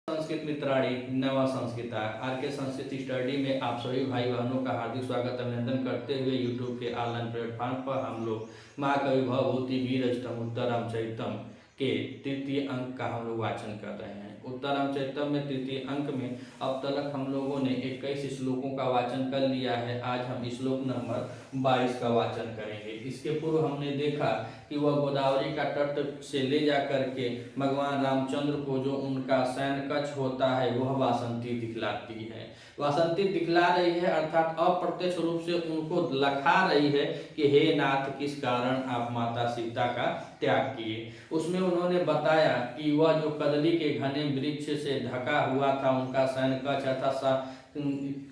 संस्कृत मित्राणी नवा संस्कृता are Sanskrit study में आप सभी भाई बहनों का हार्दिक स्वागत अभिनंदन करते हुए यूट्यूब के ऑनलाइन प्लेटफॉर्म पर हम लोग महाकवि भवभूति वीर अष्टम उत्तरामचरितम के तृतीय अंक का हम लोग वाचन कर रहे हैं। उत्तरामचरितम में तृतीय अंक में अब तक हम लोगों ने 21 श्लोकों का वाचन कर लिया है। आज हम श्लोक नंबर 22 का वाचन करेंगे। इसके पूर्व हमने देखा कि वह गोदावरी का तट से ले जा करके भगवान रामचंद्र को जो उनका शयन कक्ष होता है वह वासंती दिखलाती है। वासंती दिखला रही है अर्थात अप्रत्यक्ष रूप से उनको लखा रही है कि हे नाथ, किस कारण आप माता सीता का त्याग किए। उसमें उन्होंने बताया कि वह जो कदली के घने वृक्ष से ढका हुआ था उनका शयन कक्ष अर्थात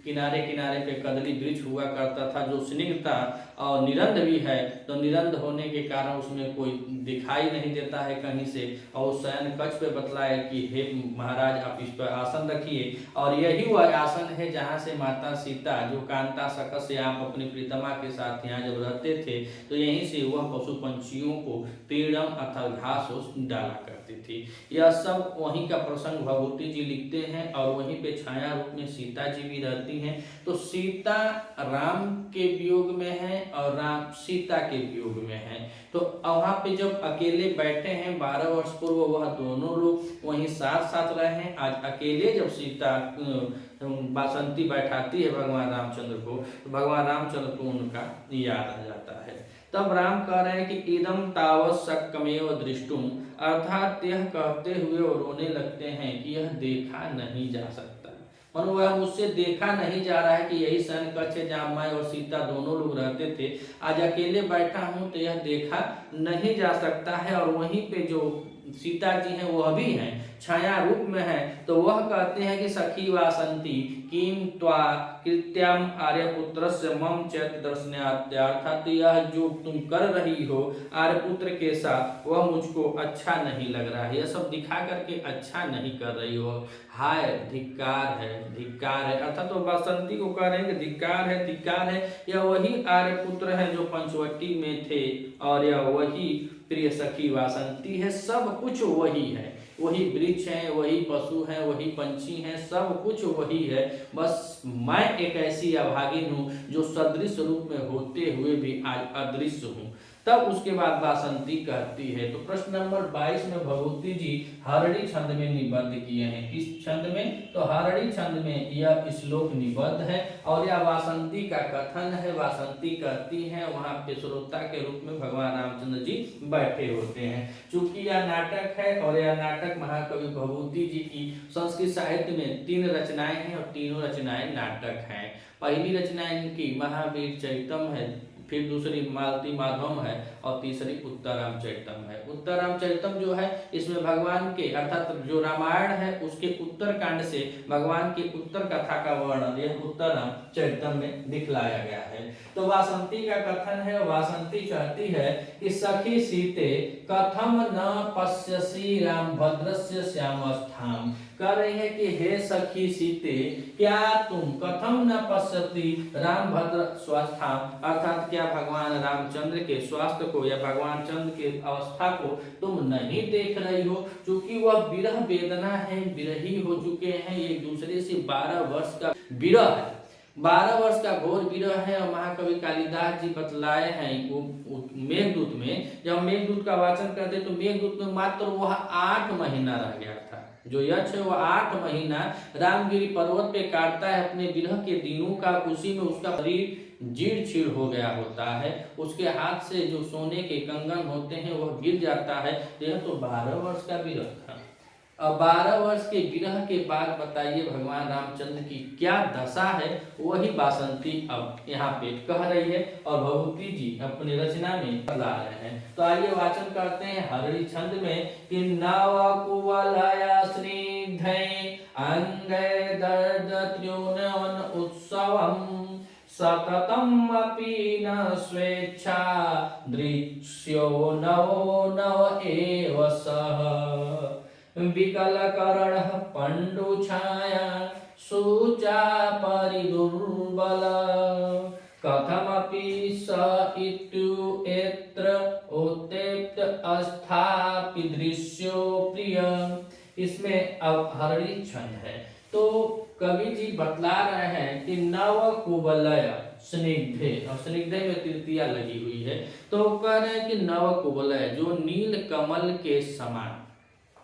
किनारे किनारे पे कदली वृक्ष हुआ करता था जो स्निग्ध था और निरंध भी है, तो निरंध होने के कारण उसमें कोई दिखाई नहीं देता है कहीं से। और शयन कक्ष पे बतलाया कि हे महाराज, आप इस पर आसन रखिए और यही वह आसन है जहाँ से माता सीता जो कांता सकत से आप अपनी प्रीतमा के साथ यहाँ जब रहते थे तो यहीं से वह पशु पंछियों को पीड़म अर्थात घास डाला करती थी। यह सब वहीं का प्रसंग भवभूति जी लिखते हैं और वहीं पे छाया रूप में सीता जी भी रहती हैं। तो सीता राम के वियोग में है और राम सीता के वियोग में है। तो वहां पे जब अकेले बैठे हैं 12 वर्ष पूर्व वह दोनों लोग वहीं साथ साथ रहे हैं। आज अकेले जब सीता बासंती बैठाती है भगवान रामचंद्र को, तो भगवान रामचंद्र को उनका याद आ जाता है। तब राम कह रहे हैं कि इदम तावत् शक्यमेव दृष्टुम, अर्थात यह कहते हुए और रोने लगते हैं कि यह देखा नहीं जा सकता। और वह मुझसे देखा नहीं जा रहा है कि यही शयन कक्ष है जहाँ मैं और सीता दोनों लोग रहते थे। आज अकेले बैठा हूँ तो यह देखा नहीं जा सकता है। और वहीं पे जो सीता जी हैं वह भी हैं, छाया रूप में है। तो वह कहते हैं कि सखी वासंती किम त्वा कृत्याम आर्यपुत्रस्य मम चैत दर्शनार्थात, यह जो तुम कर रही हो आर्यपुत्र के साथ वह मुझको अच्छा नहीं लग रहा है। यह सब दिखा करके अच्छा नहीं कर रही हो। हाय धिक्कार है, धिक्कार है। अर्थात तो वासंती को कह रहे हैं कि धिक्कार है, धिक्कार है। यह वही आर्यपुत्र है जो पंचवटी में थे और यह वही प्रिय सखी वासंती है। सब कुछ वही है, वही वृक्ष है, वही पशु है, वही पंछी हैं, सब कुछ वही है। बस मैं एक ऐसी अभागिन हूँ जो सदृश रूप में होते हुए भी आज अदृश्य हूँ। तब उसके बाद वासंती कहती है। तो प्रश्न नंबर 22 में भवभूति जी हरणी छंद में निबद्ध किए हैं। किस छंद में? तो हरणी छंद में यह श्लोक निबद्ध है और यह वासंती का कथन है। वासंती कहती है, वहां पे श्रोता के रूप में भगवान रामचंद्र जी बैठे होते हैं। चूंकि यह नाटक है और यह नाटक महाकवि भवभूति जी की संस्कृत साहित्य में 3 रचनाएं हैं और तीनों रचनाएं नाटक हैं। पहली रचना इनकी महावीर चरितम है, फिर दूसरी मालती माधवम है और तीसरी उत्तरामचरितम है। उत्तरामचरितम जो है इसमें भगवान के अर्थात जो रामायण है उसके उत्तर कांड से भगवान की उत्तर कथा का वर्णन यह उत्तरामचरितम में दिखलाया गया है। तो वासंती का कथन है। वासंती कहती है कि सखी सीते कथम न पश्यसि राम भद्रस्य श्यामस्थाम, कह रही है कि हे सखी सीते, क्या तुम कथम न पश्यति राम भद्र स्वस्थाम, अर्थात क्या भगवान रामचंद्र के स्वास्थ्य को या भगवान चंद्र के अवस्था को तुम नहीं देख रही हो। क्योंकि वह विरह वेदना है, विरही हो चुके हैं। एक दूसरे से 12 वर्ष का विरह है, 12 वर्ष का घोर विरह है। और महाकवि कालिदास जी बतलाए हैं वो मेघदूत में, जब मेघदूत का वाचन करते तो मेघदूत में मात्र वह 8 महीना रह गया था। जो यक्ष है वह 8 महीना रामगिरी पर्वत पे काटता है अपने विरह के दिनों का। उसी में उसका शरीर जीर्ण चीर्ण हो गया होता है। उसके हाथ से जो सोने के कंगन होते हैं वह गिर जाता है। यह तो 12 वर्ष का विरह था। अब 12 वर्ष के विरह के बाद बताइए भगवान रामचंद्र की क्या दशा है, वही वासंती अब यहाँ पे कह रही है और भवभूति जी अपनी रचना में बता रहे हैं। तो आइए वाचन करते हैं हरणी छंद में कि नव कुवलया स्निग्धै अंगे दर्द त्र्यूनवन उत्सवम् सततम् अपि न स्वेच्छा दृश्यो नवो नव एव सः विकलकरणः पंडुछाया शुचा परिदुर्बल कथमपि स इत्युत्र उत्तेप्त अस्थापि दृश्यो प्रिय इसमें अवहरणी छंद है। तो कवि जी बतला रहे हैं कि नव कुवलय स्निग्धे, और स्निग्धे में तृतीया लगी हुई है। तो कह रहे हैं कि नव कुवलय जो नील कमल के समान,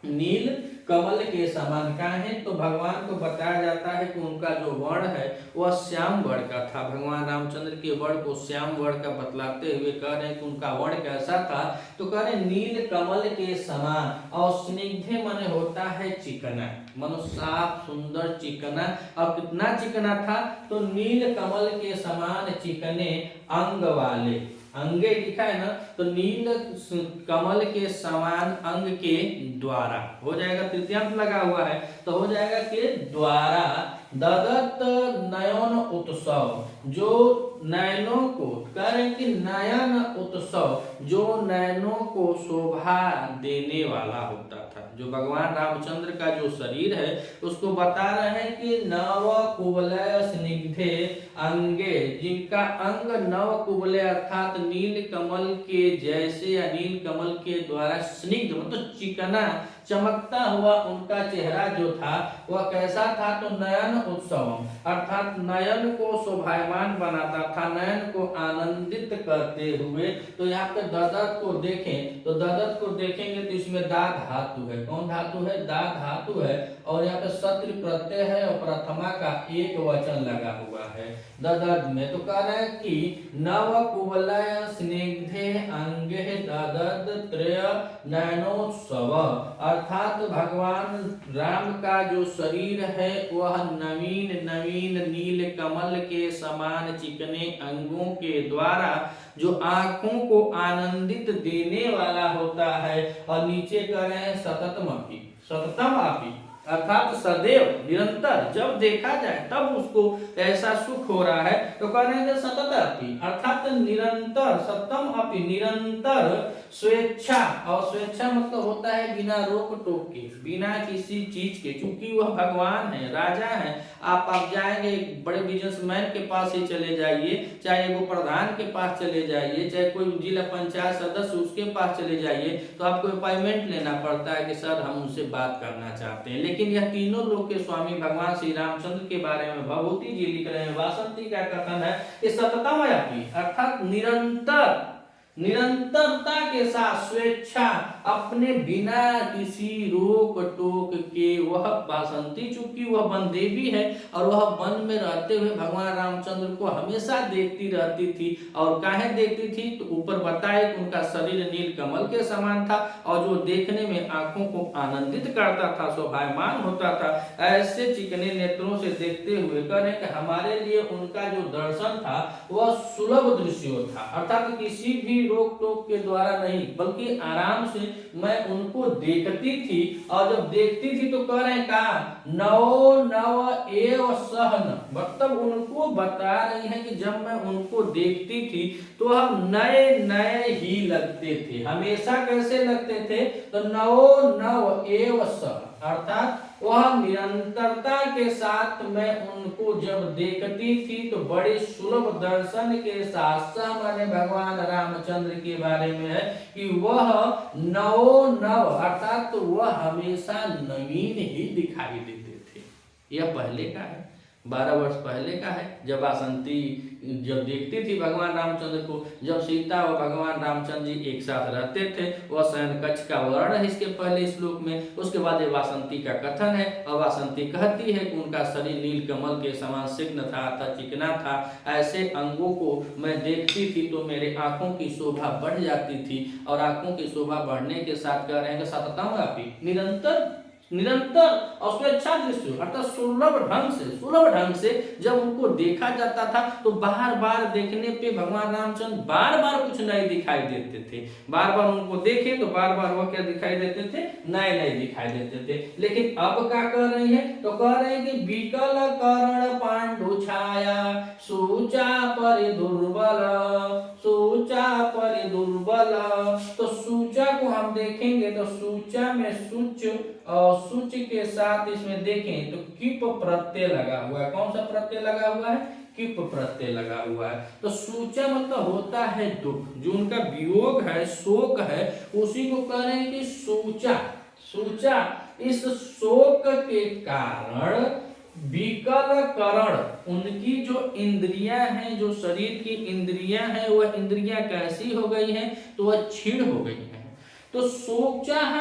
नील कमल के समान का है। तो भगवान को बताया जाता है कि उनका जो वर्ण है वह श्याम वर्ण का था। भगवान रामचंद्र के वर्ण को श्याम वर्ण का बतलाते हुए कह रहे हैं कि उनका वर्ण कैसा था। तो कह रहे नील कमल के समान, और स्निग्धे माने होता है चिकना, मनो साफ सुंदर चिकना। और कितना चिकना था, तो नील कमल के समान चिकने अंग वाले, अंगे लिखा है ना, तो नील कमल के समान अंग के द्वारा हो जाएगा, तृतीयांत लगा हुआ है तो हो जाएगा के द्वारा। ददत नयन उत्सव, जो नयनों को, कह रहे कि नयन उत्सव जो नयनों को शोभा देने वाला होता था। जो भगवान रामचंद्र का जो शरीर है उसको बता रहे हैं कि नव कुवलय स्निग्धे अंगे, जिनका अंग नव कुवलय अर्थात नील कमल के जैसे या नील कमल के द्वारा स्निग्ध मतलब चिकना चमकता हुआ उनका चेहरा जो था वह कैसा था, तो नयन उत्सव अर्थात नयन को शोभायमान बनाता था, नयन को आनंदित करते हुए। तो यहाँ पे ददत को देखें तो ददत को देखेंगे तो इसमें दा धातु है, कौन धातु है, दा धातु है, और यहाँ पे सत्र प्रत्यय है और प्रथमा का एक वचन लगा हुआ है ददत में। तो कह रहे हैं कि नव कुवलय स्निग्धे अंगे ददत त्रय नयनोत्सव, अर्थात भगवान राम का जो शरीर है वह नवीन नवीन नील कमल के समान चिकने अंगों के द्वारा जो आंखों को आनंदित देने वाला होता है। और नीचे कह रहे हैं सततमपि, सततम आपी अर्थात सदैव निरंतर, जब देखा जाए तब उसको ऐसा सुख हो रहा है। तो कह रहे हैं सतत अपि अर्थात निरंतर, सततम अपि निरंतर स्वेच्छा, और स्वेच्छा मतलब होता है बिना रोक टोक के, बिना किसी चीज के, क्योंकि वह भगवान है, राजा है। आप जाएंगे बड़े बिजनेसमैन के पास ही चले जाइए, चाहे वो प्रधान के पास चले जाइए, चाहे कोई जिला पंचायत सदस्य उसके पास चले जाइए, तो आपको अपॉइंटमेंट लेना पड़ता है कि सर हम उनसे बात करना चाहते हैं। लेकिन यह तीनों लोग के स्वामी भगवान श्री रामचंद्र के बारे में भभूति जी लिख रहे हैं, वासंती का कथन है कि सततम अपि अर्थात निरंतर, निरंतरता के साथ स्वेच्छा अपने बिना किसी रोक टोक के वह वासंती, चूंकि वह वन देवी है और वह वन में रहते हुए भगवान रामचंद्र को हमेशा देखती रहती थी। और काहे देखती थी, तो ऊपर बताए कि उनका शरीर नील कमल के समान था और जो देखने में आंखों को आनंदित करता था, शोभायमान होता था। ऐसे चिकने नेत्रों से देखते हुए कह रहे कि हमारे लिए उनका जो दर्शन था वह सुलभ दृश्य था, अर्थात किसी भी रोक टोक के द्वारा नहीं बल्कि आराम से मैं उनको देखती थी। और जब देखती थी तो कह रहे हैं कहा नवो नव एव सहन, मतलब उनको बता रही है कि जब मैं उनको देखती थी तो हम नए नए ही लगते थे। हमेशा कैसे लगते थे, तो नवो नव एव सहन अर्थात वह निरंतरता के साथ मैं उनको जब देखती थी तो बड़े सुलभ दर्शन के साथ माने भगवान रामचंद्र के बारे में है कि वह नवो नव अर्थात वह हमेशा नवीन ही दिखाई देते थे। यह पहले का है, 12 वर्ष पहले का है, जब वासंती जब देखती थी भगवान रामचंद्र को, जब सीता और भगवान रामचंद्र जी एक साथ रहते थे। वह शयन कक्ष का वर्णन है इसके पहले श्लोक में। उसके बाद ये वासंती का कथन है और वासंती कहती है कि उनका शरीर नील कमल के समान सिग्न था तथा चिकना था। ऐसे अंगों को मैं देखती थी तो मेरे आंखों की शोभा बढ़ जाती थी, और आंखों की शोभा बढ़ने के साथ कह रहे हैं सततम अपि निरंतर, निरंतर और स्वेच्छा दृश्य अर्थात सुलभ ढंग से जब उनको देखा जाता था तो बार बार देखने पे भगवान रामचंद्र बार बार कुछ नए दिखाई देते थे। बार बार उनको देखे तो बार बार वह क्या दिखाई देते थे, नए नए दिखाई देते थे। लेकिन अब क्या कर रही है, तो कह रहे हैं कि विकल कर्ण पांडु छाया सूचा पर दुर्बल, सूचा पर दुर्बल। तो सूचा को हम देखेंगे तो सूचा में सूच और सूच के साथ इसमें देखें तो किप प्रत्यय लगा हुआ है। कौन सा प्रत्यय लगा हुआ है, किप प्रत्यय लगा हुआ है। तो सूचा मतलब होता है दुख, जो उनका वियोग है, शोक है, उसी को कह रहे हैं कि सूचा। सूचा इस शोक के कारण विकल करण, उनकी जो इंद्रियां हैं, जो शरीर की इंद्रियां हैं, वह इंद्रियां कैसी हो गई हैं, तो वह क्षीण हो गई हैं। तो शोचः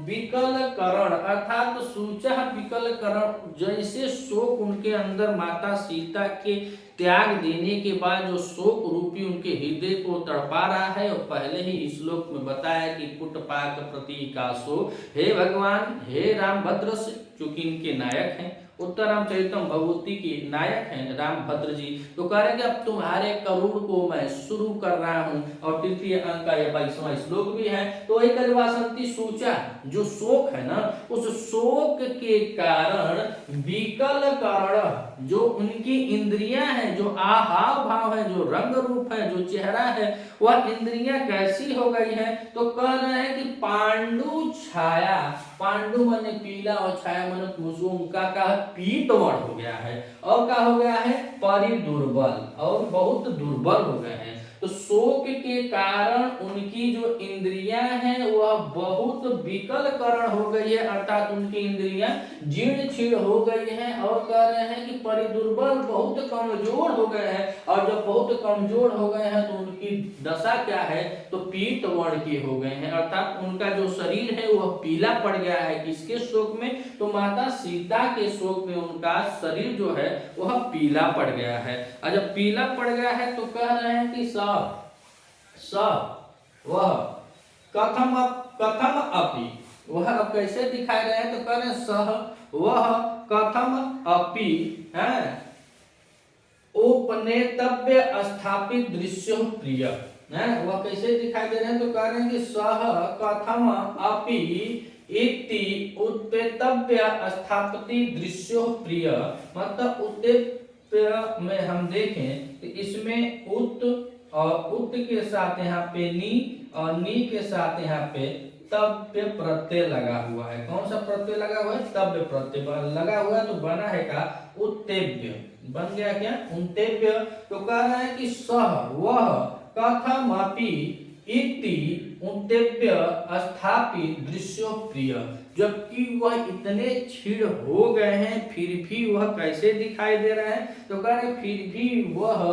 विकल करण अर्थात शोचः विकल करण, जैसे शोक उनके अंदर माता सीता के त्याग देने के बाद जो शोक रूपी उनके हृदय को तड़पा रहा है, और पहले ही इस श्लोक में बताया कि कुटपाक प्रतीकासो, हे भगवान, हे रामभद्र, चूंकि इनके नायक हैं, उत्तरामचरितम भगवती के नायक हैं रामभद्र जी, तो कह रहे हैं कि अब तुम्हारे करुण को मैं शुरू कर रहा हूं। और तृतीय अंक का यह 22वां श्लोक भी है। तो वही वासंती सोचा, जो शोक है ना, उस शोक के कारण विकल करण, जो उनकी इंद्रियां हैं, जो आहाव भाव है, जो रंग रूप है, जो चेहरा है, वह इंद्रियां कैसी हो गई है, तो कह रहे हैं कि पांडु छाया, पांडु माने पीला और छाया माने कुसुम का पीत वर्ण हो गया है, और क्या हो गया है, परिदुर्बल, और बहुत दुर्बल हो गए हैं। तो शोक के कारण उनकी जो इंद्रियां हैं वह बहुत विकल करण हो गई है, अर्थात उनकी इंद्रियां जीर्ण क्षीण हो गई हैं, और कह रहे हैं कि परिदुर्बल, बहुत कमजोर हो गए हैं। और जब बहुत कमजोर हो गए हैं तो उनकी दशा क्या है, तो पीत वर्ण की हो गए हैं, अर्थात उनका जो शरीर है वह पीला पड़ गया है। किसके शोक में, तो माता सीता के शोक में उनका शरीर जो है वह पीला पड़ गया है। और जब पीला पड़ गया है तो कह रहे हैं कि वह कथम कथम अपि, वह अब कैसे दिखाई रहे हैं, तो कह रहे हैं सह वह कथम अपि है उपनेतव्य स्थापित दृश्य प्रिय है, वह कैसे दिखाई दे रहे हैं, तो कह रहे हैं कि सह कथम अपि इति उत्पेतव्य स्थापति दृश्यो प्रिय, मतलब उत्पेत में हम देखें तो इसमें उत और उत के साथ यहाँ पे नी, और नी के साथ यहाँ पे तव्य प्रत्यय लगा हुआ है। कौन सा प्रत्यय लगा हुआ है, तव्य प्रत्यय लगा हुआ है, तो बना है का उत्तेव्य, बन गया क्या, उत्तेव्य। तो कह रहा है कि सह वह कथमपि इति उत्तेव्य स्थापित दृश्यो प्रिय, जबकि वह इतने क्षीण हो गए हैं फिर भी वह कैसे दिखाई दे रहे हैं, तो कह रहे फिर भी वह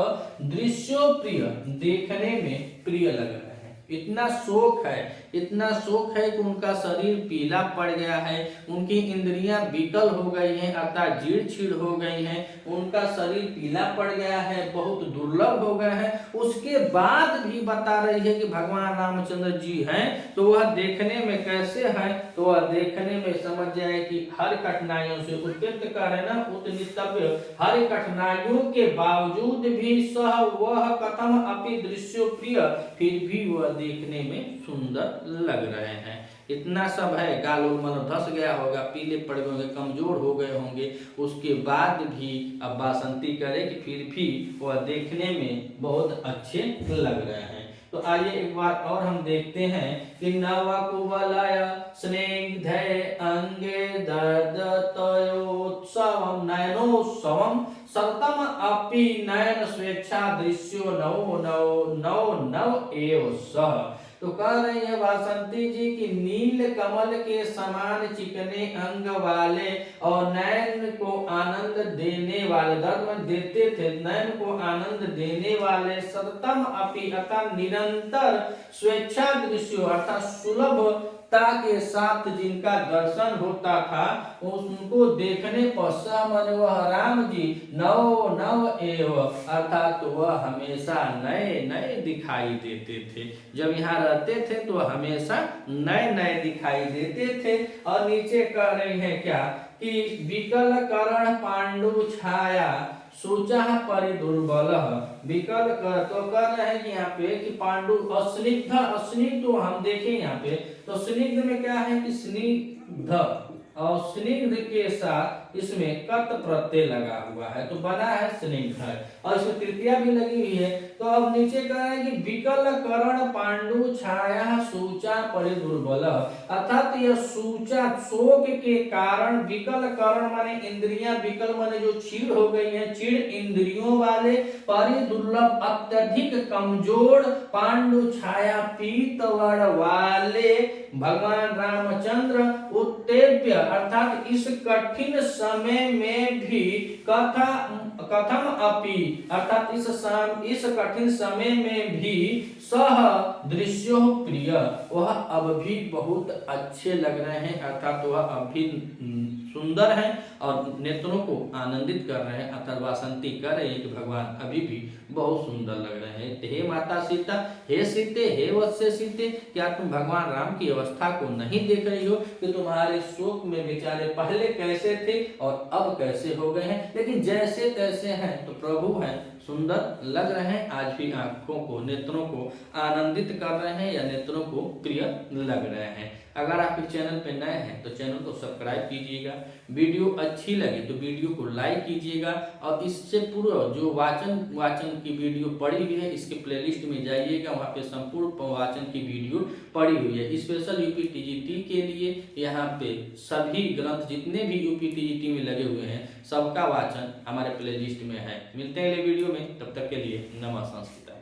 दृश्यो प्रिय, देखने में प्रिय लग रहे हैं। इतना शोक है, इतना शोक है कि उनका शरीर पीला पड़ गया है, उनकी इंद्रियां विकल हो गई हैं, अर्थात जीर्ण क्षीण हो गई हैं, उनका शरीर पीला पड़ गया है, बहुत दुर्लभ हो गए हैं। उसके बाद भी बता रही है कि भगवान रामचंद्र जी हैं, तो वह देखने में कैसे हैं, तो वह देखने में समझ जाए कि हर कठिनाइयों से उत्पन्न कर है ना, उत्नितव्य, हर कठिनाइयों के बावजूद भी सह वह कथम अपि दृश्यो प्रिय, फिर भी वह देखने में सुंदर लग रहे हैं। इतना सब है, गाल मन धस गया होगा, पीले पड़ गए होंगे, कमजोर हो गए होंगे, उसके बाद भी अब बासंती करे कि फिर भी वह देखने में बहुत अच्छे लग रहे हैं। तो आइए एक बार और हम देखते हैं कि नवकुवलय स्निग्ध अंगे दर्द तयोत्सवम नयनोत्सवम सतम अपि नयन स्वेच्छा दृश्यो नव नव नव नव एव सह। तो कह रही है वासंती जी की नील कमल के समान चिकने अंग वाले और नयन को आनंद देने वाले, दर्द देते थे, नयन को आनंद देने वाले, सततम अपि अर्थात निरंतर स्वेच्छा दृश्य अर्थात सुलभ के साथ जिनका दर्शन होता था, उनको देखने पर मन वह राम जी नव नव एव अर्थात वह हमेशा नए नए दिखाई देते थे। जब यहाँ रहते थे तो हमेशा नए नए दिखाई देते थे। और नीचे कह रही है क्या कि विकल करण पांडु छाया सोचा परिदुर्बल, विकल कर, तो कह रहे हैं कि यहाँ पे कि पांडु अस्निग्ध, अस्निग्ध तो हम देखें यहाँ पे तो स्निग्ध में क्या है कि स्निग्ध, और स्निग्ध के साथ इसमें कत प्रत्यय लगा हुआ है, तो बना है स्निग्ध, और इसमें तृतीया भी लगी हुई है। तो अब नीचे कह रहे हैं कि विकल करण पांडु छाया सूचा परिदुर्बल, अर्थात यह सूचा शोक के कारण, विकल करण माने इंद्रियां, विकल माने जो क्षीण हो गई हैं, क्षीण इंद्रियों वाले, परिदुर्लभ अत्यधिक कमजोर, पांडु छाया पीतवर्ण वाले भगवान रामचंद्र उत्तेव्य अर्थात इस कठिन समय में भी कथम अपि अर्थात इस कठिन समय में भी सह दृश्यो प्रिय, वह अब भी बहुत अच्छे लग रहे हैं अर्थात वह अब भी सुंदर हैं और नेत्रों को आनंदित कर रहे हैं अर्थात वासंती कर रहे हैं कि भगवान अभी भी बहुत सुंदर लग रहे हैं। हे माता सीता, हे सीते, हे वत्स्य सीते, क्या तुम भगवान राम की अवस्था को नहीं देख रही हो कि तुम्हारे शोक में बेचारे पहले कैसे थे और अब कैसे हो गए हैं, लेकिन जैसे तैसे हैं तो प्रभु हैं, सुंदर लग रहे हैं, आज भी आंखों को नेत्रों को आनंदित कर रहे हैं या नेत्रों को प्रिय लग रहे हैं। अगर आप इस चैनल पर नए हैं तो चैनल को सब्सक्राइब कीजिएगा, वीडियो अच्छी लगे तो वीडियो को लाइक कीजिएगा और इससे पूर्व जो वाचन की वीडियो पड़ी हुई है इसके प्लेलिस्ट में जाइएगा, वहाँ पे संपूर्ण वाचन की वीडियो पड़ी हुई है। स्पेशल यूपी टीजीटी के लिए यहाँ पे सभी ग्रंथ जितने भी यूपी टीजीटी में लगे हुए हैं सबका वाचन हमारे प्लेलिस्ट में है। मिलते हैं अगले वीडियो में, तब तक के लिए नमः संस्कृत।